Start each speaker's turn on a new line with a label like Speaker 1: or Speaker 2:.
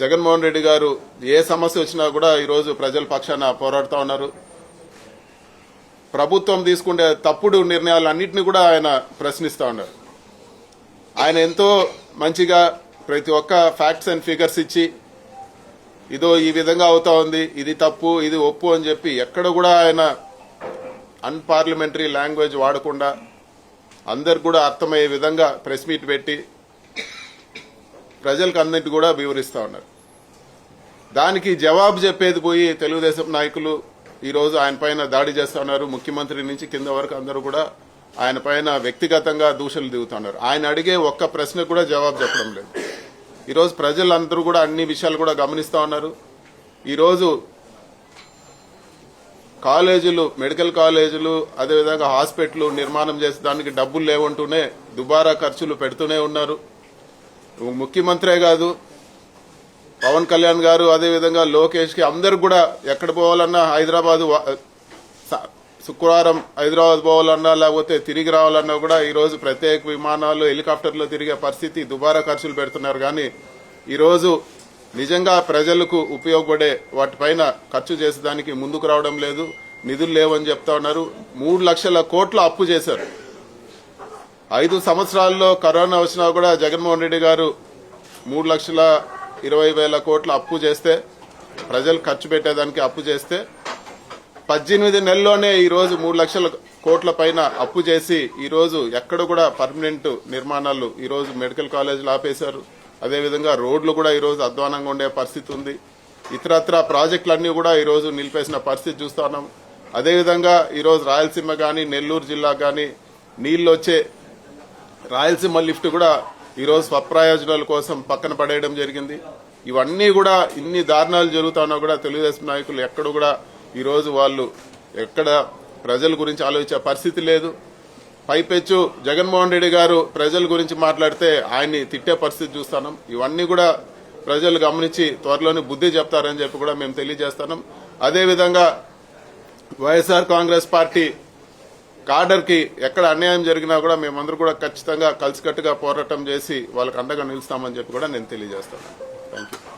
Speaker 1: జగన్మోహన్ రెడ్డి గారు ఏ సమస్య వచ్చినా కూడా ఈరోజు ప్రజల పక్షాన పోరాడుతూ ఉన్నారు. ప్రభుత్వం తీసుకునే తప్పుడు నిర్ణయాలన్నింటినీ కూడా ఆయన ప్రశ్నిస్తూ ఉన్నారు. ఆయన ఎంతో మంచిగా ప్రతి ఒక్క ఫ్యాక్ట్స్ అండ్ ఫిగర్స్ ఇచ్చి ఇదో ఈ విధంగా అవుతా ఉంది, ఇది తప్పు, ఇది ఒప్పు అని చెప్పి ఎక్కడ కూడా ఆయన అన్పార్లమెంటరీ లాంగ్వేజ్ వాడకుండా అందరికి కూడా అర్థమయ్యే విధంగా ప్రెస్ మీట్ పెట్టి ప్రజలకు అందరికీ కూడా వివరిస్తూ ఉన్నారు. దానికి జవాబు చెప్పేది పోయి తెలుగుదేశం నాయకులు ఈరోజు ఆయన పైన దాడి చేస్తూ ఉన్నారు. ముఖ్యమంత్రి నుంచి కింద వరకు అందరూ కూడా ఆయన పైన వ్యక్తిగతంగా దూషణలు దిగుతున్నారు. ఆయన అడిగే ఒక్క ప్రశ్నకు కూడా జవాబు చెప్పడం లేదు. ఈరోజు ప్రజలందరూ కూడా అన్ని విషయాలు కూడా గమనిస్తూ ఉన్నారు. ఈరోజు కాలేజీలు, మెడికల్ కాలేజీలు, అదేవిధంగా హాస్పిటల్ నిర్మాణం చేసే దానికి డబ్బులు లేవంటూనే దుబారా ఖర్చులు పెడుతూనే ఉన్నారు. ముఖ్యమంత్రే కాదు, పవన్ కళ్యాణ్ గారు, అదేవిధంగా లోకేష్ కి అందరు కూడా ఎక్కడ పోవాలన్నా హైదరాబాద్, శుక్రవారం హైదరాబాద్ పోవాలన్నా లేకపోతే తిరిగి రావాలన్నా కూడా ఈరోజు ప్రత్యేక విమానాలు, హెలికాప్టర్లు తిరిగే పరిస్థితి, దుబారా ఖర్చులు పెడుతున్నారు. కానీ ఈరోజు నిజంగా ప్రజలకు ఉపయోగపడే వాటిపైన ఖర్చు చేసేదానికి ముందుకు రావడం లేదు. నిధులు లేవని చెప్తా ఉన్నారు. 3 లక్షల కోట్ల అప్పు చేశారు. 5 సంవత్సరాల్లో కరోనా వచ్చినా కూడా జగన్మోహన్ రెడ్డి గారు 3,20,000 కోట్ల అప్పు చేస్తే, ప్రజలు ఖర్చు పెట్టేదానికి అప్పు చేస్తే 18 నెలల్లోనే ఈరోజు 3 లక్షల కోట్ల పైన అప్పు చేసి ఈరోజు ఎక్కడ కూడా పర్మనెంట్ నిర్మాణాలు ఈరోజు మెడికల్ కాలేజీలు ఆపేశారు. అదేవిధంగా రోడ్లు కూడా ఈరోజు అధ్వానంగా ఉండే పరిస్థితి ఉంది. ఇతరత్ర ప్రాజెక్టులన్నీ కూడా ఈరోజు నిలిపేసిన పరిస్థితి చూస్తా ఉన్నాం. అదేవిధంగా ఈరోజు రాయలసీమ కానీ, నెల్లూరు జిల్లా కానీ నీళ్లు వచ్చే రాయలసీమ లిఫ్ట్ కూడా ఈరోజు స్వప్రయోజనాల కోసం పక్కన పడేయడం జరిగింది. ఇవన్నీ కూడా ఇన్ని దారుణాలు జరుగుతున్నా కూడా తెలుగుదేశం నాయకులు ఎక్కడ కూడా ఈరోజు వాళ్ళు ఎక్కడ ప్రజల గురించి ఆలోచించే పరిస్థితి లేదు. పైపెచ్చు జగన్మోహన్ రెడ్డి గారు ప్రజల గురించి మాట్లాడితే ఆయన్ని తిట్టే పరిస్థితి చూస్తున్నాం. ఇవన్నీ కూడా ప్రజలు గమనించి త్వరలోనే బుద్ధి చెప్తారని చెప్పి కూడా మేము తెలియజేస్తున్నాం. అదేవిధంగా వైఎస్ఆర్ కాంగ్రెస్ పార్టీ కాడర్ కి ఎక్కడ అన్యాయం జరిగినా కూడా మేమందరూ కూడా ఖచ్చితంగా కలిసికట్టుగా పోరాటం చేసి వాళ్ళకి అండగా నిలుస్తామని చెప్పి కూడా నేను తెలియజేస్తాను. Thank you.